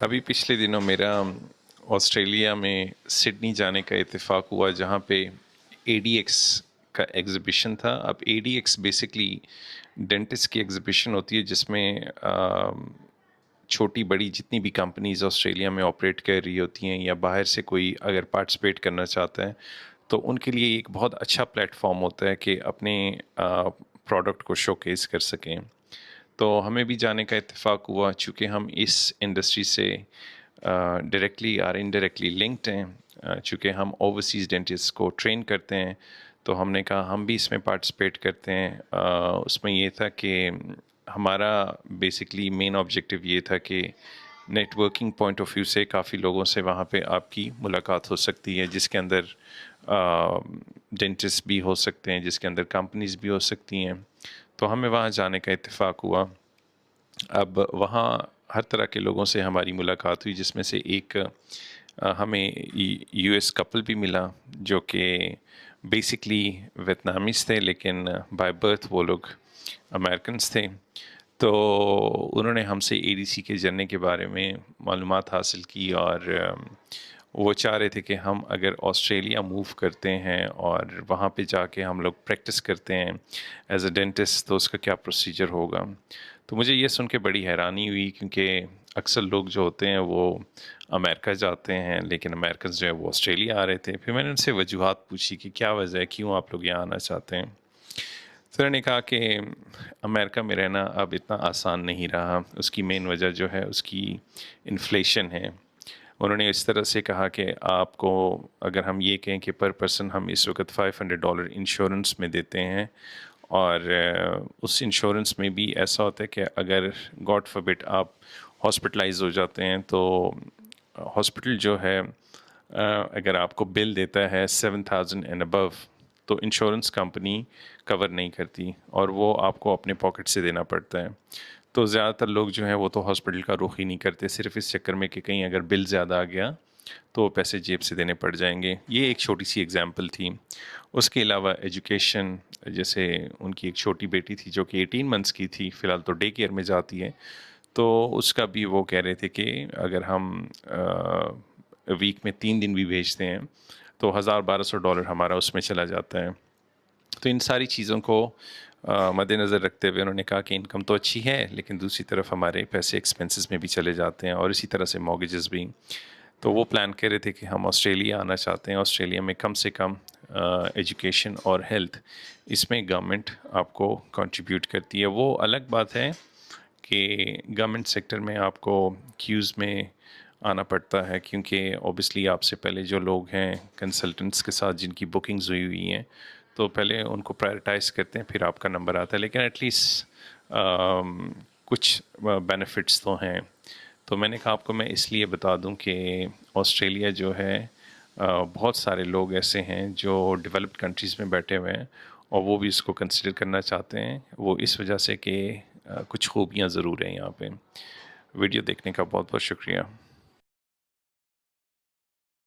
अभी पिछले दिनों मेरा ऑस्ट्रेलिया में सिडनी जाने का इत्तेफाक हुआ, जहाँ पे एडीएक्स का एग्ज़िबिशन था। अब एडीएक्स बेसिकली डेंटिस्ट की एग्ज़िबिशन होती है, जिसमें छोटी बड़ी जितनी भी कंपनीज़ ऑस्ट्रेलिया में ऑपरेट कर रही होती हैं या बाहर से कोई अगर पार्टिसिपेट करना चाहता है तो उनके लिए एक बहुत अच्छा प्लेटफॉर्म होता है कि अपने प्रोडक्ट को शोकेस कर सकें। तो हमें भी जाने का इत्तेफाक हुआ, चूँकि हम इस इंडस्ट्री से डायरेक्टली और इनडायरेक्टली लिंक्ड हैं। चूँकि हम ओवरसीज़ डेंटिस्ट को ट्रेन करते हैं, तो हमने कहा हम भी इसमें पार्टिसिपेट करते हैं। उसमें ये था कि हमारा बेसिकली मेन ऑब्जेक्टिव ये था कि नेटवर्किंग पॉइंट ऑफ व्यू से काफ़ी लोगों से वहाँ पे आपकी मुलाकात हो सकती है, जिसके अंदर डेंटिस्ट भी हो सकते हैं, जिसके अंदर कंपनीज़ भी हो सकती हैं। तो हमें वहाँ जाने का इत्तेफाक हुआ। अब वहाँ हर तरह के लोगों से हमारी मुलाकात हुई, जिसमें से एक हमें यूएस कपल भी मिला, जो कि बेसिकली वियतनामीज़ थे, लेकिन बाय बर्थ वो लोग अमेरिकन्स थे। तो उन्होंने हमसे एडीसी के जर्नी के बारे में मालूमात हासिल की, और वो चाह रहे थे कि हम अगर ऑस्ट्रेलिया मूव करते हैं और वहाँ पे जाके हम लोग प्रैक्टिस करते हैं एज अ डेंटिस्ट, तो उसका क्या प्रोसीजर होगा। तो मुझे ये सुन के बड़ी हैरानी हुई, क्योंकि अक्सर लोग जो होते हैं वो अमेरिका जाते हैं, लेकिन अमेरिकन जो है वो ऑस्ट्रेलिया आ रहे थे। फिर मैंने उनसे वजूहात पूछी कि क्या वजह है, क्यों आप लोग यहाँ आना चाहते हैं। तो उन्होंने कहा कि अमेरिका में रहना अब इतना आसान नहीं रहा। उसकी मेन वजह जो है उसकी इन्फ्लेशन है। उन्होंने इस तरह से कहा कि आपको अगर हम ये कहें कि पर पर्सन हम इस वक्त $500 इंश्योरेंस में देते हैं, और उस इंश्योरेंस में भी ऐसा होता है कि अगर गॉड फॉरबिड आप हॉस्पिटलाइज हो जाते हैं, तो हॉस्पिटल जो है अगर आपको बिल देता है 7,000 एंड अबव, तो इंश्योरेंस कंपनी कवर नहीं करती और वो आपको अपने पॉकेट से देना पड़ता है। तो ज़्यादातर लोग जो हैं वो तो हॉस्पिटल का रुख ही नहीं करते, सिर्फ इस चक्कर में कि कहीं अगर बिल ज़्यादा आ गया तो वो पैसे जेब से देने पड़ जाएंगे। ये एक छोटी सी एग्जांपल थी। उसके अलावा एजुकेशन, जैसे उनकी एक छोटी बेटी थी जो कि 18 मंथ्स की थी, फ़िलहाल तो डे केयर में जाती है। तो उसका भी वो कह रहे थे कि अगर हम वीक में 3 दिन भी भेजते हैं तो $1,000-1,200 हमारा उसमें चला जाता है। तो इन सारी चीज़ों को मद्देनज़र रखते हुए उन्होंने कहा कि इनकम तो अच्छी है, लेकिन दूसरी तरफ हमारे पैसे एक्सपेंसेस में भी चले जाते हैं, और इसी तरह से मॉर्गेजेस भी। तो वो प्लान कर रहे थे कि हम ऑस्ट्रेलिया आना चाहते हैं। ऑस्ट्रेलिया में कम से कम एजुकेशन और हेल्थ, इसमें गवर्नमेंट आपको कंट्रीब्यूट करती है। वो अलग बात है कि गवर्नमेंट सेक्टर में आपको क्यूज़ में आना पड़ता है, क्योंकि ऑब्वियसली आपसे पहले जो लोग हैं कंसल्टेंट्स के साथ जिनकी बुकिंग्स हुई हैं, तो पहले उनको प्रायोरिटाइज़ करते हैं, फिर आपका नंबर आता है। लेकिन एटलीस्ट कुछ बेनिफिट्स तो हैं। तो मैंने कहा आपको मैं इसलिए बता दूं कि ऑस्ट्रेलिया जो है, बहुत सारे लोग ऐसे हैं जो डेवलप्ड कंट्रीज़ में बैठे हुए हैं और वो भी इसको कंसिडर करना चाहते हैं। वो इस वजह से कि कुछ खूबियाँ ज़रूर हैं यहाँ पे। वीडियो देखने का बहुत बहुत शुक्रिया।